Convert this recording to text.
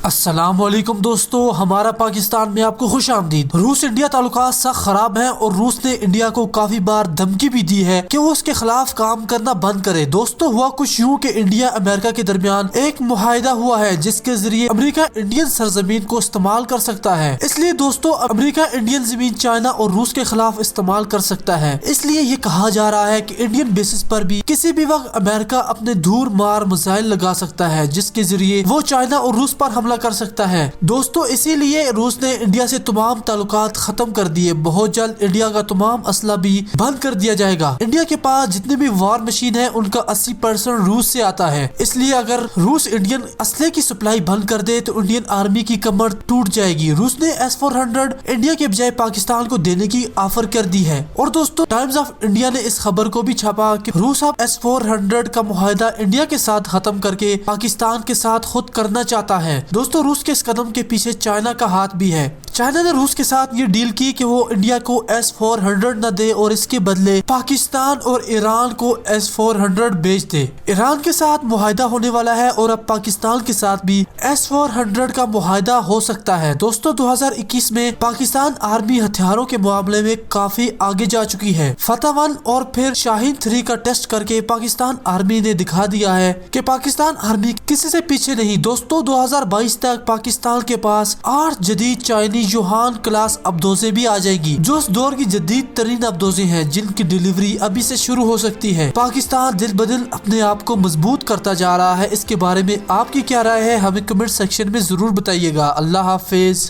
السلام علیکم دوستو، ہمارا پاکستان میں آپ کو خوش آمدید۔ روس انڈیا تعلقات سخت خراب ہیں اور روس نے انڈیا کو کافی بار دھمکی بھی دی ہے کہ وہ اس کے خلاف کام کرنا بند کرے۔ دوستو، ہوا کچھ یوں کہ انڈیا امریکہ کے درمیان ایک معاہدہ ہوا ہے جس کے ذریعے امریکہ انڈین سرزمین کو استعمال کر سکتا ہے۔ اس لیے دوستو، امریکہ انڈین زمین چائنا اور روس کے خلاف استعمال کر سکتا ہے۔ اس لیے یہ کہا جا رہا ہے کہ انڈین بیسز پر بھی کسی بھی وقت امریکہ اپنے دھور مار میزائل لگا سکتا ہے جس کے ذریعے وہ چائنا اور روس پر حملہ کر سکتا ہے۔ دوستو، اسی لیے روس نے انڈیا سے تمام تعلقات ختم کر دیے۔ بہت جلد انڈیا کا تمام اسلحہ بھی بند کر دیا جائے گا۔ انڈیا کے پاس جتنے بھی وار مشین ہے ان کا 80% روس سے آتا ہے۔ اس لیے اگر روس انڈین اسلحے کی سپلائی بند کر دے تو انڈین آرمی کی کمر ٹوٹ جائے گی۔ روس نے S-400 انڈیا کے بجائے پاکستان کو دینے کی آفر کر دی ہے۔ اور دوستو، ٹائمز آف انڈیا نے اس خبر کو بھی چھاپا کہ روس اب S-400 کا معاہدہ انڈیا کے ساتھ ختم کر کے پاکستان کے ساتھ خود کرنا چاہتا ہے۔ دوستو، روس کے اس قدم کے پیچھے چائنا کا ہاتھ بھی ہے۔ چائنا نے روس کے ساتھ یہ ڈیل کی کہ وہ انڈیا کو S-400 نہ دے اور اس کے بدلے پاکستان اور ایران کو S-400 بیچ دے۔ ایران کے ساتھ معاہدہ ہونے والا ہے اور اب پاکستان کے ساتھ بھی S-400 کا معاہدہ ہو سکتا ہے۔ دوستو، 2021 میں پاکستان آرمی ہتھیاروں کے معاملے میں کافی آگے جا چکی ہے۔ فتح 1 اور پھر شاہین 3 کا ٹیسٹ کر کے پاکستان آرمی نے دکھا دیا ہے کہ پاکستان آرمی کسی سے پیچھے نہیں۔ دوستو، 2022 تک پاکستان کے پاس 8 جدید چائنی یوہان کلاس ابدوزیں بھی آ جائیں گی جو اس دور کی جدید ترین ابدوزیں ہیں جن کی ڈیلیوری ابھی سے شروع ہو سکتی ہے۔ پاکستان دل بدل اپنے آپ کو مضبوط کرتا جا رہا ہے۔ اس کے بارے میں آپ کی کیا رائے ہے؟ ہمیں کمنٹ سیکشن میں ضرور بتائیے گا۔ اللہ حافظ۔